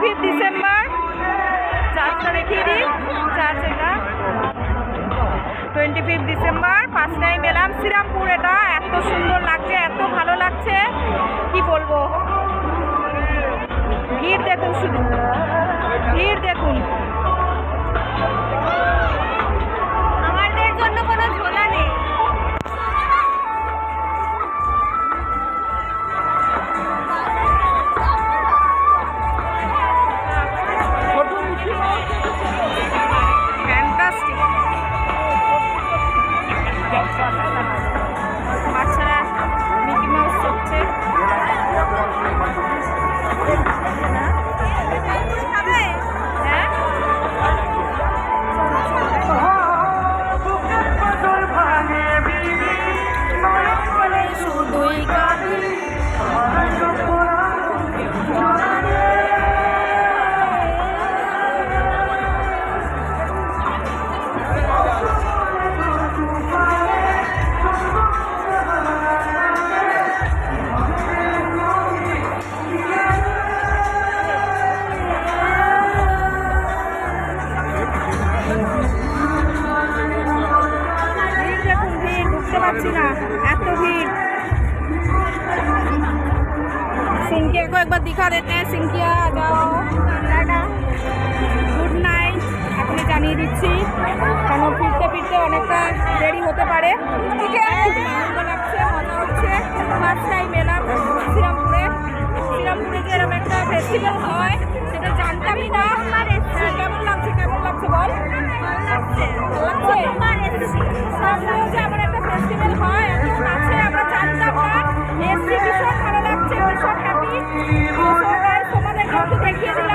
25 December চার্চটা দেখিয়ে দিই। Church এটা 25 ডিসেম্বর ফার্স্ট টাইম এলাম শ্রীরামপুর। এটা এত সুন্দর লাগছে, এত ভালো লাগছে, কি বলবো। ভিড় দেখুন, শুধু ভিড় দেখুন। আমাদের জন্য কোনো ঝোলা নেই। বাচ্চারা মিকি মাউস চলছে। পাচ্ছি না, এত ভিড়। सिंकिया को एक बार दिखा देते हैं। सिंकिया जाओ, গুড নাইট। আপনি জানিয়ে দিচ্ছি কেন ফিরতে ফিরতে অনেকটা দেরি হতে পারে। আনন্দ লাগছে, মজা হচ্ছে। ফার্স্ট টাইম এলাম শ্রীরামপুরে। শ্রীরামপুরে যে এরকম একটা ফেস্টিভ্যাল হয় সেটা জানতামই না। কেমন লাগছে, কেমন লাগছে বল? যে এমন একটা ফেস্টিভ্যাল হয় এত কাছে, আমরা জানতাম না। এসছি, ভীষণ ভালো লাগছে, ভীষণ হ্যাপি। তোমাদেরকে একটু দেখিয়ে দিলাম।